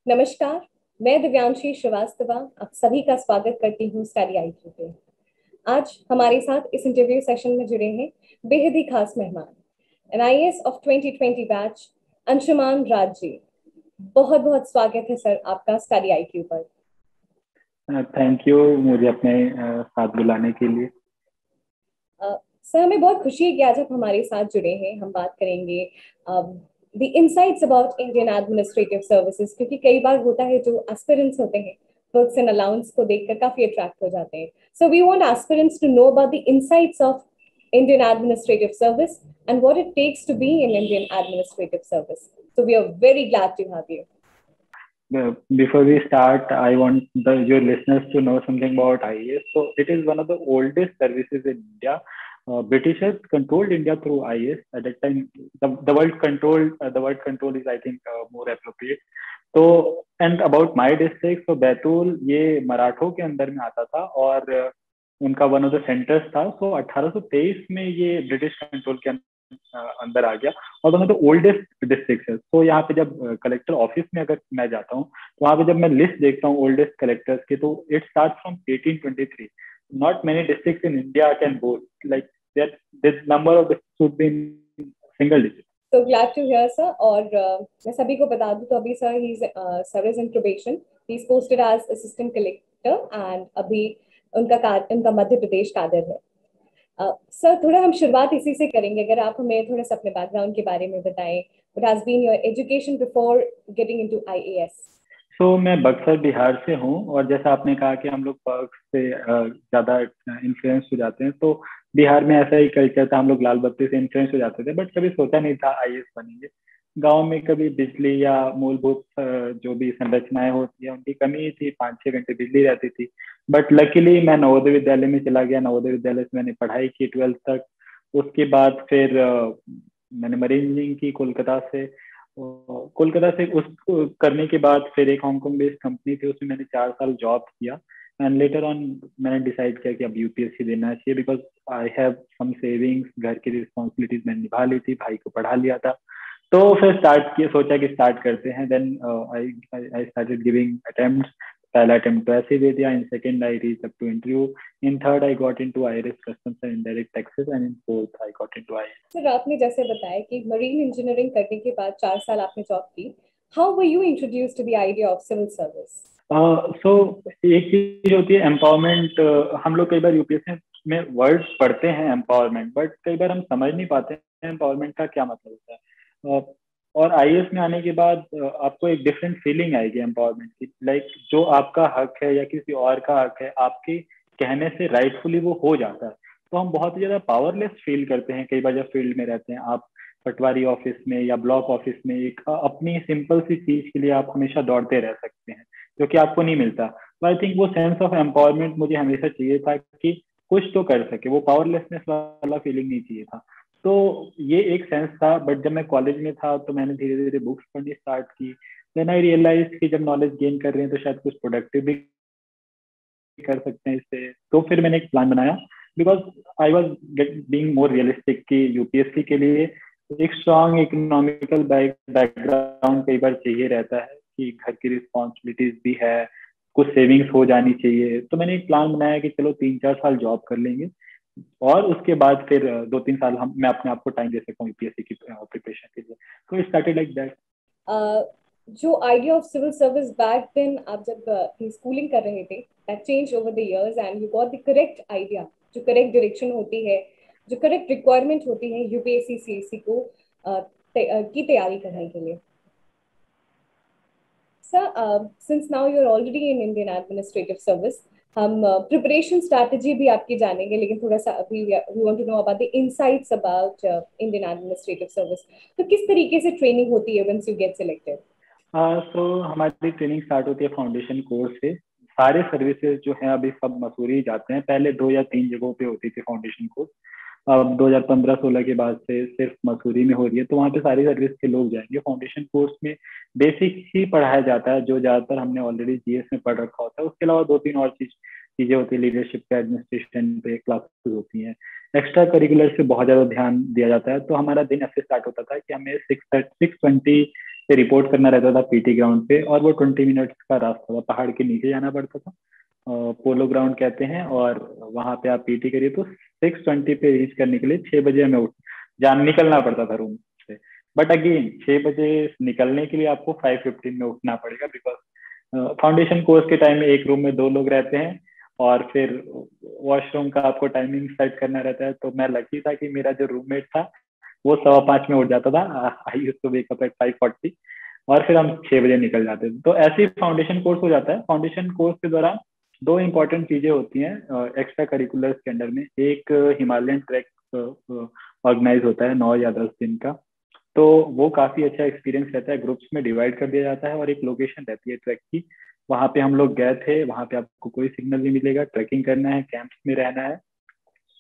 नमस्कार। मैं दिव्यांशी श्रीवास्तव आप सभी का स्वागत करती हूँ स्टडी आईक्यू पे। आज हमारे साथ इस इंटरव्यू सेशन में जुड़े हैं बेहद ही खास मेहमान, एनआईएएस ऑफ 2020 बैच अंशुमान राज जी। बहुत बहुत स्वागत है सर आपका स्टडी आईक्यू पर। थैंक यू मुझे अपने साथ बुलाने के लिए। सर हमें बहुत खुशी है कि आज आप हमारे साथ जुड़े हैं। हम बात करेंगे the insights about Indian administrative services, क्योंकि कई बार होता है जो एस्पिरेंट्स होते हैं वर्क्स एंड अलाउंस को देखकर काफी अट्रैक्ट हो जाते हैं। So we want aspirants to know about the insights of Indian administrative service and what it takes to be in Indian administrative service. So we are very glad to have you. Before we start, I want your listeners to know something about IAS. So it is one of the oldest services in India. Britishers controlled India through IAS. At that time, the word control, the word control is I think more appropriate. तो and about my district, तो बैतूल ये मराठों के अंदर में आता था और उनका वन ऑफ द सेंटर्स था। सो 1823 में ये ब्रिटिश कंट्रोल के अंदर आ गया और one of the oldest district है। तो यहाँ पे जब कलेक्टर ऑफिस में अगर मैं जाता हूँ तो वहाँ पे जब मैं लिस्ट देखता हूँ ओल्डेस्ट कलेक्टर्स की, तो it start from 1823। Not many districts in India can boast like that this number of districts would be in single digit. So glad to hear, sir. और मैं सभी को बता दूं तो अभी सर ही service in probation, he is posted as assistant collector and अभी उनका मध्य प्रदेश काडर है। सर थोड़ा हम शुरुआत इसी से करेंगे। अगर आप हमें थोड़ा सा अपने बैकग्राउंड के बारे में बताएं, what has been your education before getting into IAS. तो मैं बक्सर बिहार से हूँ और जैसा आपने कहा कि हम लोग पर्क से ज्यादा इन्फ्लुएंस हो जाते हैं, तो बिहार में ऐसा ही कल्चर था। हम लोग लाल बत्ती से इन्फ्लुएंस हो जाते थे, बट कभी सोचा नहीं था आईएएस बनेंगे। गांव में कभी बिजली या मूलभूत जो भी संरचनाएं होती है उनकी कमी थी, 5-6 घंटे बिजली रहती थी। बट लकीली मैं नवोदय विद्यालय में चला गया। नवोदय विद्यालय से मैंने पढ़ाई की 12th तक। उसके बाद फिर मैंने मरीन इंजीनियरिंग की कोलकाता से। उस करने के बाद फिर एक हांगकांग बेस्ड कंपनी थी, उसमें मैंने 4 साल जॉब किया। एंड लेटर ऑन मैंने डिसाइड किया कि अब यूपीएससी देना चाहिए, because I have some savings, घर की रिस्पॉन्सिबिलिटीज मैंने निभा ली थी, भाई को पढ़ा लिया था। तो फिर स्टार्ट किया, सोचा कि स्टार्ट करते हैं। Then I started giving attempts. पहला अटेम्प्ट तो ऐसे ही दे दिया। In second I reach up to interview. In third I got into IRS customs and indirect taxes and in fourth I got into IRS. Sir आपने जैसे बताया कि मरीन इंजीनियरिंग करने के बाद 4 साल आपने जॉब की, how were you introduced to the idea of civil service. So एक चीज होती है एम्पावरमेंट। हम लोग कई बार यूपीएससी में वर्ड्स पढ़ते हैं एम्पावरमेंट, बट कई बार हम समझ नहीं पाते हैं एम्पावरमेंट का क्या मतलब होता है। और आईएएस में आने के बाद आपको एक डिफरेंट फीलिंग आएगी एम्पावरमेंट की। लाइक जो आपका हक है या किसी और का हक है, आपके कहने से राइटफुली वो हो जाता है। तो हम बहुत ही ज्यादा पावरलेस फील करते हैं कई बार जब फील्ड में रहते हैं। आप पटवारी ऑफिस में या ब्लॉक ऑफिस में एक अपनी सिंपल सी चीज के लिए आप हमेशा दौड़ते रह सकते हैं, जो कि आपको नहीं मिलता। तो आई थिंक वो सेंस ऑफ एम्पावरमेंट मुझे हमेशा चाहिए था कि कुछ तो कर सके। वो पावरलेसनेस वाला फीलिंग नहीं चाहिए था। तो ये एक सेंस था। बट जब मैं कॉलेज में था तो मैंने धीरे धीरे बुक्स पढ़नी स्टार्ट की। देन आई रियलाइज कि जब नॉलेज गेन कर रहे हैं तो शायद कुछ प्रोडक्टिव भी कर सकते हैं इससे। तो फिर मैंने एक प्लान बनाया, because I was being more realistic कि यूपीएससी के लिए एक स्ट्रॉन्ग इकोनॉमिकल बैकग्राउंड कई बार चाहिए रहता है कि घर की रिस्पॉन्सिबिलिटीज भी है, कुछ सेविंग्स हो जानी चाहिए। तो मैंने एक प्लान बनाया कि चलो 3-4 साल जॉब कर लेंगे और उसके बाद फिर 2-3 साल मैं अपने आप को टाइम दे सकता हूँ यूपीएससी की प्रिपरेशन के लिए। तो इट स्टार्टेड लाइक दैट। जो idea of civil service back then आप जब स्कूलिंग कर रहे थे, that change over the years and you got the correct idea, जो करेक्ट डायरेक्शन होती है, जो करेक्ट रिक्वायरमेंट होती है यूपीएससी सीएससी को की तैयारी करने के लिए। Sir since now you are already in Indian administrative service, हम प्रिपरेशन स्ट्रैटेजी भी आपकी जानेंगे, लेकिन थोड़ा सा अभी we want to know about the insights about Indian administrative service. तो किस तरीके से ट्रेनिंग होती है when you get selected. So हमारी ट्रेनिंग स्टार्ट होती है फाउंडेशन कोर्स से। सारे सर्विसेज जो हैं अभी सब मसूरी जाते हैं। पहले 2 या 3 जगहों पे होती थी फाउंडेशन कोर्स। अब 2015-16 के बाद से सिर्फ मसूरी में हो रही है। तो वहाँ पे सारी सर्विस के लोग जाएंगे। फाउंडेशन कोर्स में बेसिक ही पढ़ाया जाता है, जो ज्यादातर हमने ऑलरेडी जीएस में पढ़ रखा होता है। उसके अलावा 2-3 और चीजें होती है। लीडरशिप पे, एडमिनिस्ट्रेशन पे क्लासेस होती हैं। एक्स्ट्रा करिकुलर से बहुत ज्यादा ध्यान दिया जाता है। तो हमारा दिन ऐसे स्टार्ट होता था कि हमें 6:20 से रिपोर्ट करना रहता था पीटी ग्राउंड पे, और वो 20 मिनट्स का रास्ता था, पहाड़ के नीचे जाना पड़ता था, पोलो ग्राउंड कहते हैं, और वहां पे आप पीटी करिए तो 6:20 पे रीच करने के लिए 6 बजे हमें जान निकलना पड़ता था रूम से। बट अगेन 6 बजे निकलने के लिए आपको 5:15 में उठना पड़ेगा, बिकॉज फाउंडेशन कोर्स के टाइम में एक रूम में 2 लोग रहते हैं, और फिर वॉशरूम का आपको टाइमिंग सेट करना रहता है। तो मैं लकी था कि मेरा जो रूममेट था वो 5:15 में उठ जाता था, I used to wake up at 5:40, और फिर हम 6 बजे निकल जाते थे। तो ऐसे ही फाउंडेशन कोर्स हो जाता है। फाउंडेशन कोर्स के दौरान 2 इंपॉर्टेंट चीजें होती हैं एक्स्ट्रा करिकुलर्स के अंडर में। एक हिमालयन ट्रैक ऑर्गेनाइज होता है 9 या 10 दिन का, तो वो काफी अच्छा एक्सपीरियंस रहता है। ग्रुप्स में डिवाइड कर दिया जाता है और एक लोकेशन रहती है ट्रैक की, वहां पे हम लोग गए थे। वहां पे आपको कोई सिग्नल नहीं मिलेगा, ट्रैकिंग करना है, कैंप्स में रहना है,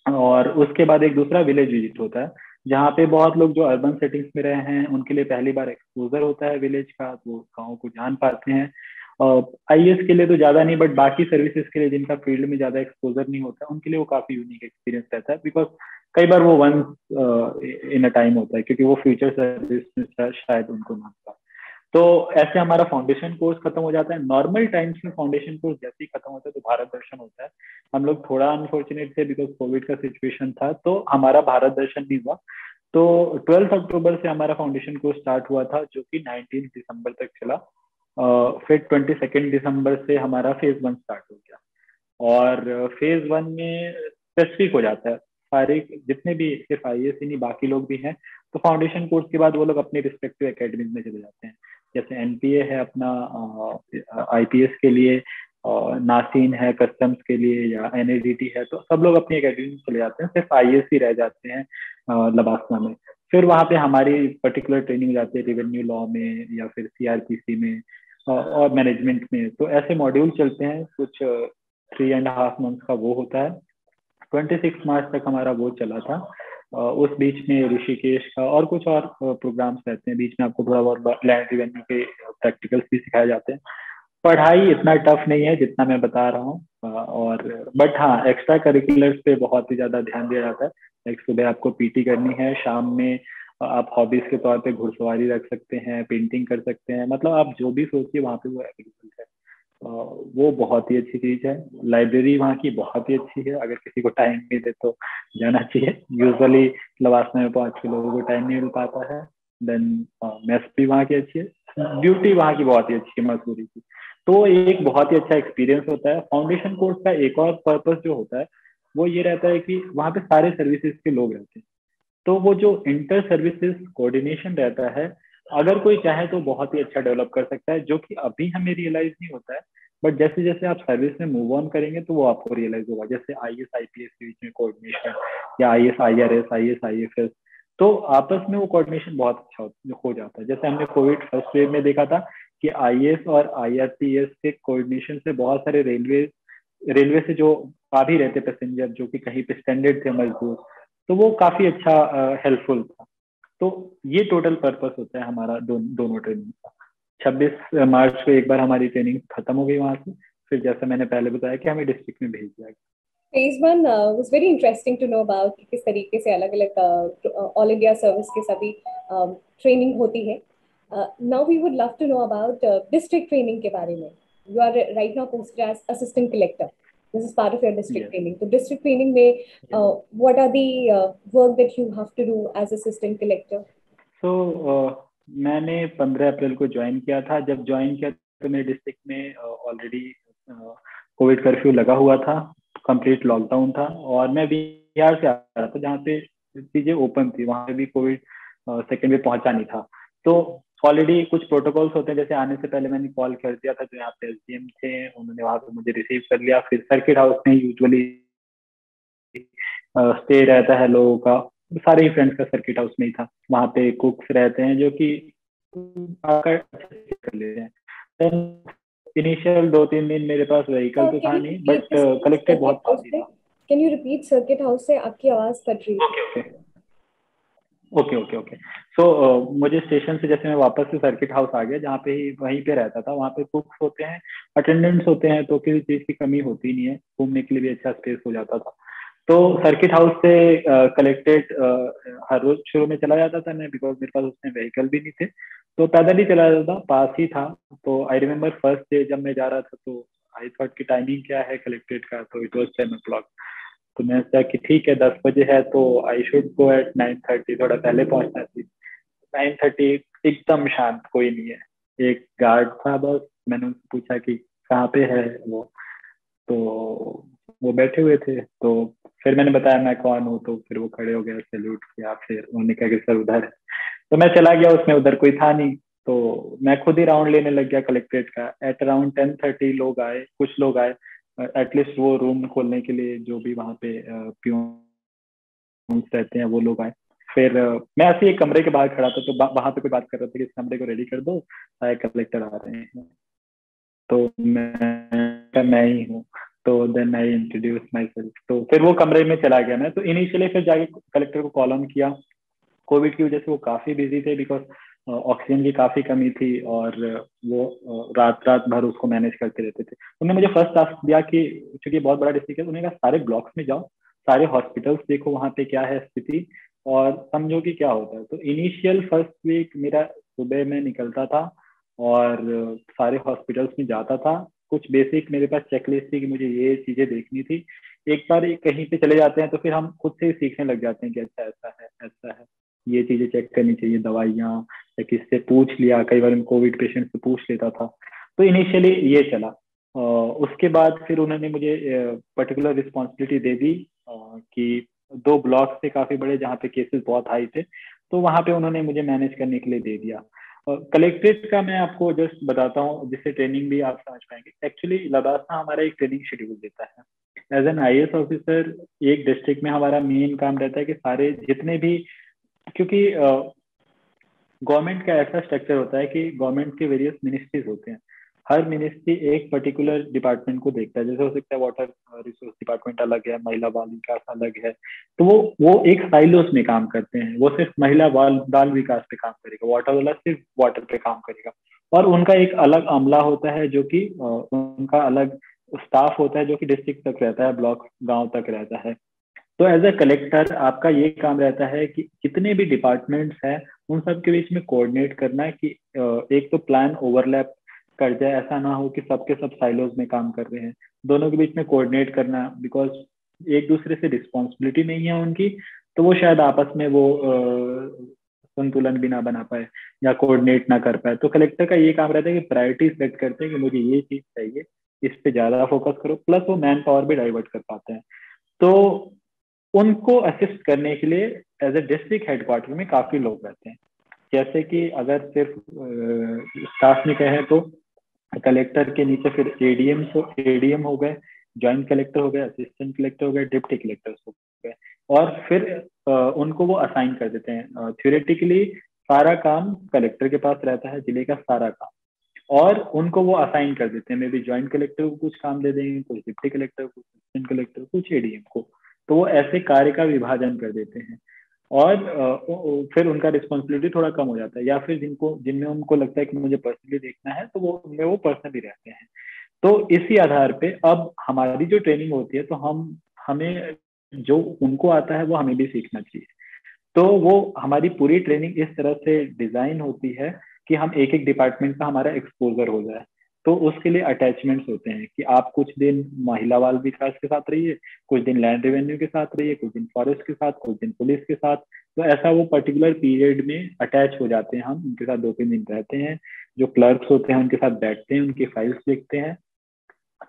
और उसके बाद एक दूसरा विलेज विजिट होता है, जहाँ पे बहुत लोग जो अर्बन सेटिंग्स में रहे हैं उनके लिए पहली बार एक्सपोजर होता है विलेज का, तो गाँव को जान पाते हैं। और आईएएस के लिए तो ज्यादा नहीं, बट बाकी सर्विसेज के लिए जिनका फील्ड में ज्यादा एक्सपोजर नहीं होता उनके लिए वो काफी यूनिक एक्सपीरियंस रहता है, बिकॉज कई बार वो वंस इन अ टाइम होता है, क्योंकि वो फ्यूचर सर्विस में शायद उनको ना होता। तो ऐसे हमारा फाउंडेशन कोर्स खत्म हो जाता है। नॉर्मल टाइम्स में फाउंडेशन कोर्स जैसे ही खत्म होता है तो भारत दर्शन होता है। हम लोग थोड़ा अनफॉर्चुनेट थे बिकॉज कोविड का सिचुएशन था, तो हमारा भारत दर्शन नहीं हुआ। तो 12 अक्टूबर से हमारा फाउंडेशन कोर्स स्टार्ट हुआ था, जो कि 19 दिसंबर तक चला। फिर 22 दिसंबर से हमारा फेज 1 स्टार्ट हो गया, और फेज 1 में स्पेसिफिक हो जाता है सारे, जितने भी सिर्फ आईएएस ही नहीं बाकी लोग भी हैं, तो फाउंडेशन कोर्स के बाद वो लोग अपने रिस्पेक्टिव एकेडमीज में चले जाते हैं। जैसे एनपीए है अपना आईपीएस के लिए, नासीन है कस्टम्स के लिए, या एनएडीटी है, तो सब लोग अपनी एकेडमी में चले जाते हैं, सिर्फ आईएएस ही रह जाते हैं लबासना में। फिर वहाँ पे हमारी पर्टिकुलर ट्रेनिंग जाती है रेवेन्यू लॉ में, या फिर सीआरपीसी में, और मैनेजमेंट में। तो ऐसे मॉड्यूल चलते हैं कुछ 3.5 मंथ का वो होता है। 26 मार्च तक हमारा वो चला था। उस बीच में ऋषिकेश का और कुछ और प्रोग्राम्स रहते हैं, बीच में आपको थोड़ा बहुत लैंड रिवेन्यू के प्रैक्टिकल्स भी सिखाए जाते हैं। पढ़ाई इतना टफ नहीं है जितना मैं बता रहा हूँ, और बट हाँ एक्स्ट्रा करिकुलर्स पे बहुत ही ज्यादा ध्यान दिया जाता है। एक सुबह आपको पीटी करनी है, शाम में आप हॉबीज के तौर पे घुड़सवारी रख सकते हैं, पेंटिंग कर सकते हैं, मतलब आप जो भी सोचिए वहाँ पे वो अवेलेबल है। वो बहुत ही अच्छी चीज है। लाइब्रेरी वहाँ की बहुत ही अच्छी है, अगर किसी को टाइम मिले तो जाना चाहिए। यूजुअली लवासना में 5-6 लोगों को टाइम नहीं मिल पाता है। देन मेस भी वहाँ की अच्छी है, ब्यूटी वहाँ की बहुत ही अच्छी है मसूरी की। तो एक बहुत ही अच्छा एक्सपीरियंस होता है। फाउंडेशन कोर्स का एक और पर्पस जो होता है वो ये रहता है कि वहाँ पे सारे सर्विसेज के लोग रहते हैं, तो वो जो इंटर सर्विसेज कोऑर्डिनेशन रहता है, अगर कोई चाहे तो बहुत ही अच्छा डेवलप कर सकता है, जो कि अभी हमें रियलाइज नहीं होता है। बट जैसे जैसे आप सर्विस में मूव ऑन करेंगे तो वो आपको रियलाइज होगा। जैसे आईएएस आईपीएस के बीच में कोऑर्डिनेशन, या आईएएस आईआरएस आईएएस आईएफएस, तो आपस में वो कोऑर्डिनेशन बहुत अच्छा हो जाता है। जैसे हमने कोविड फर्स्ट वेव में देखा था कि आईएएस और आईआरपीएस के कोऑर्डिनेशन से बहुत सारे रेलवे से जो आ भी रहते पैसेंजर, जो कि कहीं पे स्टैंडर्ड थे मजदूर, तो वो काफी अच्छा हेल्पफुल था। तो ये टोटल पर्पस होता है हमारा दोनों ट्रेनिंग का। 26 मार्च को एक बार हमारी ट्रेनिंग खत्म हो गई वहां से, फिर जैसा मैंने पहले बताया कि हमें डिस्ट्रिक्ट में भेज दिया गया। Phase 1 was very interesting to know about कि किस तरीके से अलग अलग ऑल इंडिया सर्विस के सभी ट्रेनिंग होती है। Now we would love to know about district training के बारे में। You are right now posted as assistant collector, this is part of your district yes. Training. तो डिस्ट्रिक्ट ट्रेनिंग में what are the work that you have to do as assistant collector? So मैंने 15 अप्रैल को join किया था। जब join किया तो मेरे डिस्ट्रिक्ट में ऑलरेडी कोविड कर्फ्यू लगा हुआ था, कंप्लीट लॉकडाउन था, और मैं बिहार से आ रहा था जहाँ पे चीजें ओपन थी, वहां पे भी कोविड सेकेंड वेव पहुंचा नहीं था। तो ऑलरेडी कुछ प्रोटोकॉल्स होते हैं, जैसे आने से पहले मैंने कॉल कर दिया था, जो यहाँ पे एसडीएम थे उन्होंने वहां पे मुझे रिसीव कर लिया। फिर सर्किट हाउस में यूजुअली स्टे रहता है लोगों का, सारे ही फ्रेंड्स का सर्किट हाउस में ही था। वहाँ पे कुक्स रहते हैं जो कि आकर अच्छे से कर लेते हैं। इनिशियल 2-3 दिन मेरे पास व्हीकल तो कैन था यू नहीं, repeat but this collected circuit बहुत हाउस पास ही से? था। Can you repeat circuit house से? आपकी आवाज कट रही थी। Okay okay okay okay okay. So मुझे स्टेशन से जैसे मैं वापस से सर्किट हाउस आ गया, जहाँ पे ही वहीं पे रहता था, वहाँ पे कुक्स होते हैं, अटेंडेंट्स होते हैं, तो किसी चीज़ की कमी होती नहीं है, घूमने के लिए भी अच्छा स्पेस हो जाता था। तो सर्किट हाउस से कलेक्टेड हर रोज शुरू में चला जाता था मैं, बिकॉज मेरे पास उसमें व्हीकल भी नहीं थे, तो पैदल ही चला जाता था, पास ही था। तो आई रिमेम्बर फर्स्ट डे जब मैं जा रहा था, तो आई थॉट की टाइमिंग क्या है कलेक्टेड का, तो इट वॉज 10 o'clock। तो मैं सोचा कि ठीक है 10 बजे है तो आई शुड गो एट 9:30, थोड़ा पहले पहुंचना चाहिए। 9:30, एकदम शांत, कोई नहीं है। एक गार्ड था बस, मैंने उनसे पूछा कि कहाँ पे है वो, तो वो बैठे हुए थे। तो फिर मैंने बताया मैं कौन हूँ, तो फिर वो खड़े हो गए, सैल्यूट किया, फिर उन्होंने कहा कि सर उधर है। तो मैं चला गया, उसमें उधर कोई था नहीं। तो मैं खुद ही राउंड लेने लग गया कलेक्ट्रेट का। एट अराउंड 10:30 लोग आए, कुछ लोग आए एटलीस्ट वो रूम खोलने के लिए, जो भी वहाँ पे प्यून्स रहते हैं वो लोग आए। फिर मैं ऐसे ही एक कमरे के बाहर खड़ा था, तो वहां पे कोई बात कर रहा था कि इस कमरे को रेडी कर दो, सारे कलेक्टर आ रहे हैं। तो मैं ही हूँ। तो then I introduce myself, तो फिर वो कमरे में चला गया मैं। तो इनिशियली फिर जाके कलेक्टर को कॉल ऑन किया। कोविड की वजह से वो काफी बिजी थे, बिकॉज ऑक्सीजन की काफी कमी थी, और वो रात रात भर उसको मैनेज करते रहते थे। उन्होंने मुझे फर्स्ट टास्क दिया कि चूंकि बहुत बड़ा डिस्ट्रिक्ट है, उन्होंने कहा सारे ब्लॉक्स में जाओ, सारे हॉस्पिटल्स देखो वहाँ पे क्या है स्थिति, और समझो कि क्या होता है। तो इनिशियल फर्स्ट वीक मेरा सुबह में निकलता था और सारे हॉस्पिटल्स में जाता था। कुछ बेसिक मेरे पास चेकलिस्ट थी कि मुझे ये चीजें देखनी थी। एक बार कहीं पे चले जाते हैं तो फिर हम खुद से ही सीखने लग जाते हैं कि अच्छा ऐसा है, ऐसा है, ये चीजें चेक करनी चाहिए, दवाइयाँ, या किससे पूछ लिया, कई बार कोविड पेशेंट से पूछ लेता था। तो इनिशियली ये चला। उसके बाद फिर उन्होंने मुझे पर्टिकुलर रिस्पॉन्सिबिलिटी दे दी कि 2 ब्लॉक थे काफी बड़े जहाँ पे केसेस बहुत हाई थे, तो वहाँ पे उन्होंने मुझे मैनेज करने के लिए दे दिया। कलेक्ट्रेट का मैं आपको जस्ट बताता हूँ जिससे ट्रेनिंग भी आप समझ पाएंगे। एक्चुअली लदासा हमारा एक ट्रेनिंग शेड्यूल देता है एज एन आईएएस ऑफिसर। एक डिस्ट्रिक्ट में हमारा मेन काम रहता है कि सारे जितने भी, क्योंकि गवर्नमेंट का ऐसा स्ट्रक्चर होता है कि गवर्नमेंट के वेरियस मिनिस्ट्रीज होते हैं। हर मिनिस्ट्री एक पर्टिकुलर डिपार्टमेंट को देखता है। जैसे हो सकता है वाटर रिसोर्स डिपार्टमेंट अलग है, महिला बाल विकास अलग है, तो वो एक साइलोस में काम करते हैं। वो सिर्फ महिला बाल विकास पे काम करेगा, वाटर वाला सिर्फ वाटर पे काम करेगा, और उनका एक अलग अमला होता है जो कि उनका अलग स्टाफ होता है जो कि डिस्ट्रिक्ट तक रहता है, ब्लॉक गांव तक रहता है। तो एज ए कलेक्टर आपका ये काम रहता है कि जितने भी डिपार्टमेंट्स हैं उन सब के बीच में कोऑर्डिनेट करना है कि एक तो प्लान ओवरलैप कर जाए, ऐसा ना हो कि सबके सब साइलोज में काम कर रहे हैं। दोनों के बीच में कोऑर्डिनेट करना, बिकॉज एक दूसरे से रिस्पॉन्सिबिलिटी नहीं है उनकी, तो वो शायद आपस में वो संतुलन भी ना बना पाए या कोऑर्डिनेट ना कर पाए। तो कलेक्टर का ये काम रहता है कि प्रायोरिटी सेट करते हैं कि मुझे ये चीज चाहिए, इस पे ज्यादा फोकस करो, प्लस वो मैन पावर भी डाइवर्ट कर पाते हैं। तो उनको असिस्ट करने के लिए एज ए डिस्ट्रिक्ट हेडक्वार्टर में काफी लोग रहते हैं। जैसे कि अगर सिर्फ स्टाफ में कहें तो कलेक्टर के नीचे फिर एडीएम हो गए, जॉइंट कलेक्टर हो गए, असिस्टेंट कलेक्टर हो गए, डिप्टी कलेक्टर हो गए, और फिर उनको वो असाइन कर देते हैं। थ्योरेटिकली सारा काम कलेक्टर के पास रहता है, जिले का सारा काम, और उनको वो असाइन कर देते हैं। मे बी ज्वाइंट कलेक्टर को कुछ काम दे देंगे, कुछ डिप्टी कलेक्टर को, असिस्टेंट कलेक्टर, कुछ एडीएम को। तो वो ऐसे कार्य का विभाजन कर देते हैं, और फिर उनका रिस्पॉन्सिबिलिटी थोड़ा कम हो जाता है, या फिर जिनमें उनको लगता है कि मुझे पर्सनली देखना है तो वो उनमें वो पर्सनली रहते हैं। तो इसी आधार पे अब हमारी जो ट्रेनिंग होती है, तो हमें जो उनको आता है वो हमें भी सीखना चाहिए। तो वो हमारी पूरी ट्रेनिंग इस तरह से डिजाइन होती है कि हम एक एक डिपार्टमेंट का हमारा एक्सपोजर हो जाए। तो उसके लिए अटैचमेंट्स होते हैं कि आप कुछ दिन महिला बाल विकास के साथ रहिए, कुछ दिन लैंड रेवेन्यू के साथ रहिए, कुछ दिन फॉरेस्ट के साथ, कुछ दिन पुलिस के साथ। तो ऐसा वो पर्टिकुलर पीरियड में अटैच हो जाते हैं, हम उनके साथ 2-3 दिन रहते हैं। जो क्लर्क्स होते हैं उनके साथ बैठते हैं, उनकी फाइल्स देखते हैं।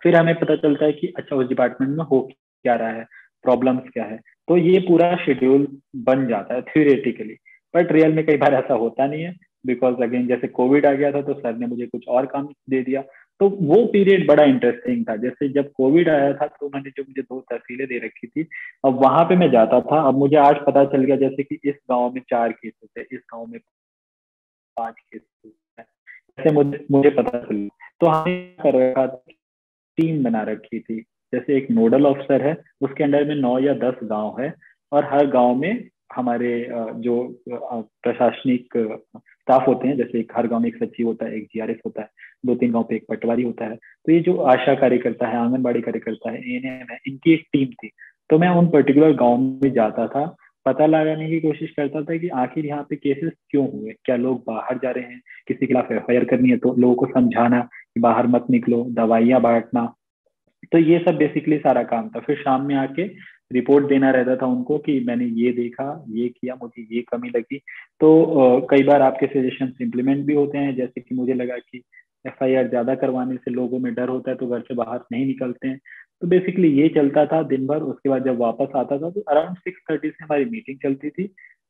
फिर हमें पता चलता है कि अच्छा उस डिपार्टमेंट में हो क्या रहा है, प्रॉब्लम्स क्या है। तो ये पूरा शेड्यूल बन जाता है थ्योरेटिकली, बट रियल में कई बार ऐसा होता नहीं है। बिकॉज अगेन जैसे कोविड आ गया था तो सर ने मुझे कुछ और काम दे दिया। तो वो पीरियड बड़ा इंटरेस्टिंग था। जैसे जब कोविड आया था तो उन्होंने जो मुझे 2 तहसीलें दे रखी थी, अब वहां पे मैं जाता था। अब मुझे आज पता चल गया जैसे कि इस गांव में 4 केसेस है, इस गांव में 5 केसेस है, ऐसे मुझे मुझे पता चल। तो हमने कर रखा, टीम बना रखी थी। जैसे एक नोडल ऑफिसर है, उसके अंडर में 9 या 10 गांव है, और हर गांव में हमारे जो प्रशासनिक स्टाफ होते हैं, जैसे हर गांव में एक सचिव होता है, एक जीआरएस होता है, 2-3 गांव पे एक पटवारी होता है। तो ये जो आशा कार्यकर्ता है, आंगनबाड़ी कार्यकर्ता है, एएनएम है, इनकी एक टीम थी। तो मैं उन पर्टिकुलर गांव में जाता था, पता लगाने की कोशिश करता था कि आखिर यहाँ पे केसेस क्यों हुए, क्या लोग बाहर जा रहे हैं, किसी के खिलाफ एफआईआर करनी है तो लोगों को समझाना कि बाहर मत निकलो, दवाइयां बांटना। तो ये सब बेसिकली सारा काम था। फिर शाम में आके रिपोर्ट देना रहता था उनको कि मैंने ये देखा, ये किया, मुझे ये कमी लगी। तो कई बार आपके सजेशन इम्प्लीमेंट भी होते हैं, जैसे कि मुझे लगा कि एफआईआर ज्यादा करवाने से लोगों में डर होता है तो घर से बाहर नहीं निकलते हैं। तो बेसिकली ये चलता था दिन भर। उसके बाद जब वापस आता था तो अराउंड 6:30 से हमारी मीटिंग चलती थी,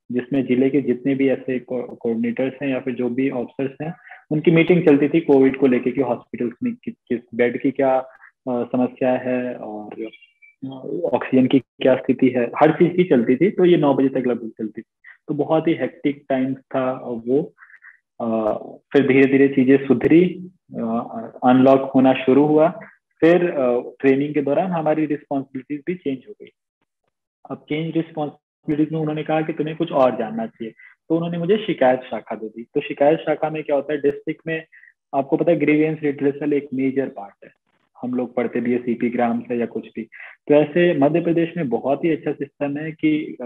जिसमें जिले के जितने भी ऐसे कोऑर्डिनेटर्स हैं या फिर जो भी ऑफिसर्स हैं, उनकी मीटिंग चलती थी कोविड को लेके कि हॉस्पिटल्स में किस बेड की क्या समस्या है और ऑक्सीजन की क्या स्थिति है, हर चीज की चलती थी। तो ये 9 बजे तक लगभग चलती थी। तो बहुत ही हेक्टिक टाइम था वो। फिर धीरे धीरे चीजें सुधरी, अनलॉक होना शुरू हुआ। फिर ट्रेनिंग के दौरान हमारी रिस्पॉन्सिबिलिटीज भी चेंज हो गई। अब चेंज रिस्पॉन्सिबिलिटीज में उन्होंने कहा कि तुम्हें कुछ और जानना चाहिए, तो उन्होंने मुझे शिकायत शाखा दे दी। तो शिकायत शाखा में क्या होता है, डिस्ट्रिक्ट में आपको पता है ग्रीवियंस रिड्रेसल एक मेजर पार्ट है। हम लोग पढ़ते भी है सीपी ग्राम से या कुछ भी। तो ऐसे मध्य प्रदेश में बहुत ही अच्छा सिस्टम है कि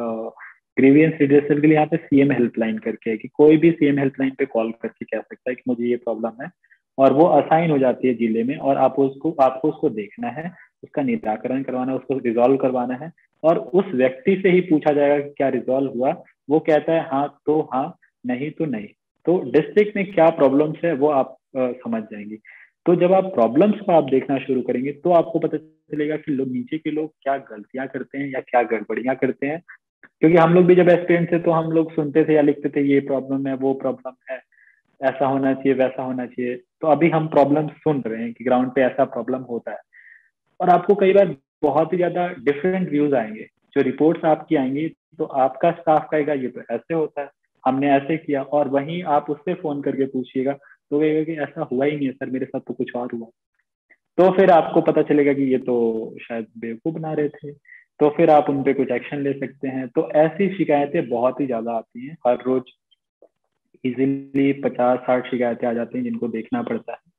ग्रीवियंस रिड्रेसल के लिए यहाँ पे सीएम हेल्पलाइन करके है कि कोई भी सीएम हेल्पलाइन पे कॉल करके कह सकता है कि मुझे ये प्रॉब्लम है, और वो असाइन हो जाती है जिले में, और आपको उसको देखना है, उसका निराकरण करवाना है, उसको रिजॉल्व करवाना है। और उस व्यक्ति से ही पूछा जाएगा कि क्या रिजॉल्व हुआ। वो कहता है हाँ तो हाँ, नहीं तो नहीं। तो डिस्ट्रिक्ट में क्या प्रॉब्लम्स है वो आप समझ जाएंगे। तो जब आप प्रॉब्लम्स को आप देखना शुरू करेंगे तो आपको पता चलेगा कि लोग नीचे के लोग क्या गलतियां करते हैं या क्या गड़बड़ियां करते हैं। क्योंकि हम लोग भी जब एस्पिरेंट थे तो हम लोग सुनते थे या लिखते थे ये प्रॉब्लम है, वो प्रॉब्लम है, ऐसा होना चाहिए, वैसा होना चाहिए। तो अभी हम प्रॉब्लम सुन रहे हैं कि ग्राउंड पे ऐसा प्रॉब्लम होता है। और आपको कई बार बहुत ही ज्यादा डिफरेंट व्यूज आएंगे। जो रिपोर्ट्स आपकी आएंगी तो आपका स्टाफ कहेगा ये तो ऐसे होता है, हमने ऐसे किया, और वहीं आप उससे फोन करके पूछिएगा तो कहेगा कि ऐसा हुआ ही नहीं है सर, मेरे साथ तो कुछ और हुआ। तो फिर आपको पता चलेगा कि ये तो शायद बेवकूफ बना रहे थे। तो फिर आप उन पे कुछ एक्शन ले सकते हैं। तो ऐसी शिकायतें बहुत ही ज्यादा आती हैं हर रोज। इजीली 50-60 शिकायतें आ जाती हैं जिनको देखना पड़ता है।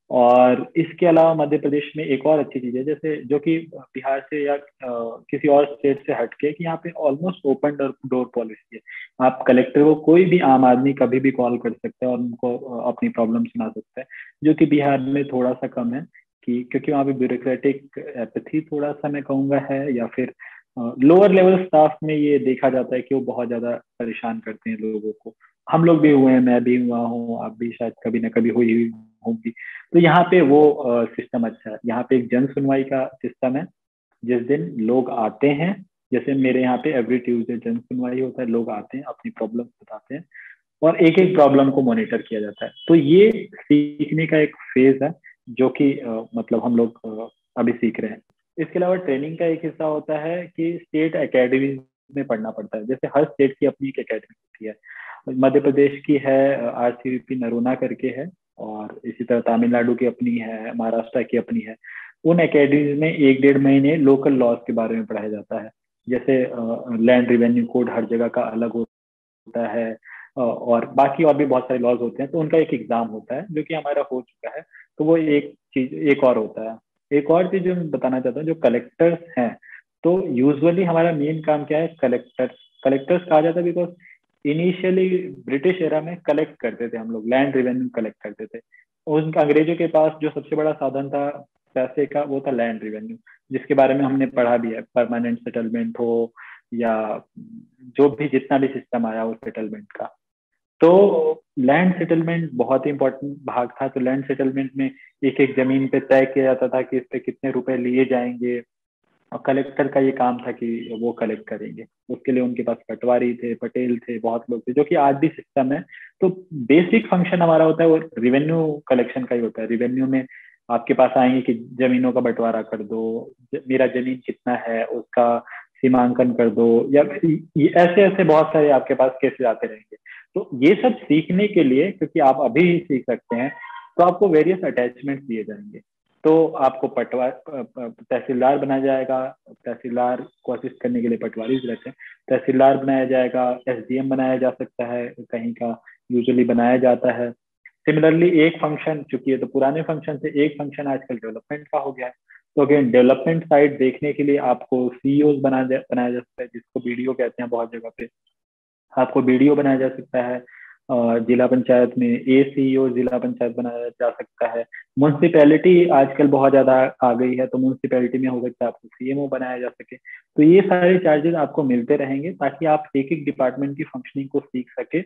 और इसके अलावा मध्य प्रदेश में एक और अच्छी चीज है, जैसे जो कि बिहार से या किसी और स्टेट से हटके, कि यहाँ पे ऑलमोस्ट ओपन डोर पॉलिसी है। आप कलेक्टर को, कोई भी आम आदमी कभी भी कॉल कर सकता है और उनको अपनी प्रॉब्लम सुना सकता है, जो कि बिहार में थोड़ा सा कम है। कि क्योंकि वहाँ पे ब्यूरोक्रेटिक एपैथी थोड़ा सा मैं कहूँगा है, या फिर लोअर लेवल स्टाफ में ये देखा जाता है कि वो बहुत ज्यादा परेशान करते हैं लोगों को। हम लोग भी हुए हैं, मैं भी हुआ हूँ, आप भी शायद कभी ना कभी हुई हुई होंगी। तो यहाँ पे वो सिस्टम अच्छा है। यहाँ पे एक जन सुनवाई का सिस्टम है। जिस दिन लोग आते हैं, जैसे मेरे यहाँ पे एवरी ट्यूसडे जन सुनवाई होता है, लोग आते हैं अपनी प्रॉब्लम बताते हैं और एक एक प्रॉब्लम को मॉनिटर किया जाता है। तो ये सीखने का एक फेज है जो कि मतलब हम लोग अभी सीख रहे हैं। इसके अलावा ट्रेनिंग का एक हिस्सा होता है कि स्टेट एकेडमी में पढ़ना पड़ता है। जैसे हर स्टेट की अपनी एक एकेडमी होती है। मध्य प्रदेश की है आरसीवीपी नरोना करके है, और इसी तरह तमिलनाडु की अपनी है, महाराष्ट्र की अपनी है। उन एकेडमी में 1-1.5 महीने लोकल लॉज के बारे में पढ़ाया जाता है। जैसे लैंड रिवेन्यू कोड हर जगह का अलग होता है, और बाकी और भी बहुत सारे लॉज होते हैं। तो उनका एक एग्जाम होता है जो कि हमारा हो चुका है। तो वो एक चीज, एक और होता है। एक और चीज जो मैं बताना चाहता हूँ, जो कलेक्टर्स हैं, तो यूजुअली हमारा मेन काम क्या है, कलेक्टर्स कहा जाता है बिकॉज इनिशियली ब्रिटिश एरा में कलेक्ट करते थे हम लोग, लैंड रिवेन्यू कलेक्ट करते थे। उन अंग्रेजों के पास जो सबसे बड़ा साधन था पैसे का, वो था लैंड रिवेन्यू, जिसके बारे में हमने पढ़ा भी है। परमानेंट सेटलमेंट हो या जो भी जितना भी सिस्टम आया वो सेटलमेंट का। तो लैंड सेटलमेंट बहुत ही इंपॉर्टेंट भाग था। तो लैंड सेटलमेंट में एक एक जमीन पे तय किया जाता था कि इस पे कितने रुपए लिए जाएंगे, और कलेक्टर का ये काम था कि वो कलेक्ट करेंगे। उसके लिए उनके पास पटवारी थे, पटेल थे, बहुत लोग थे, जो कि आज भी सिस्टम है। तो बेसिक फंक्शन हमारा होता है वो रिवेन्यू कलेक्शन का ही होता है। रिवेन्यू में आपके पास आएंगे कि जमीनों का बंटवारा कर दो, मेरा जमीन कितना है उसका सीमांकन कर दो, या ऐसे ऐसे बहुत सारे आपके पास केसेस आते रहेंगे। तो ये सब सीखने के लिए, क्योंकि आप अभी ही सीख सकते हैं, तो आपको वेरियस अटैचमेंट दिए जाएंगे। तो आपको तहसीलदार बनाया जाएगा। तहसीलदार को असिस्ट करने के लिए पटवारी रहते हैं। तहसीलदार बनाया जाएगा, एसडीएम बनाया जा सकता है कहीं का, यूजुअली बनाया जाता है। सिमिलरली एक फंक्शन, चूंकि ये तो पुराने फंक्शन थे, एक फंक्शन आजकल डेवलपमेंट का हो गया है। तो अगेन डेवलपमेंट साइड देखने के लिए आपको सीईओ बनाया जा सकता है, जिसको बीडीओ कहते हैं बहुत जगह पे। आपको बीडीओ बनाया जा सकता है, जिला पंचायत में एसीईओ जिला पंचायत बनाया जा सकता है। म्यूनसिपैलिटी आजकल बहुत ज्यादा आ गई है, तो म्यूनसिपैलिटी में हो सकता है आपको सीएमओ बनाया जा सके। तो ये सारे चार्जेस आपको मिलते रहेंगे ताकि आप एक एक डिपार्टमेंट की फंक्शनिंग को सीख सके,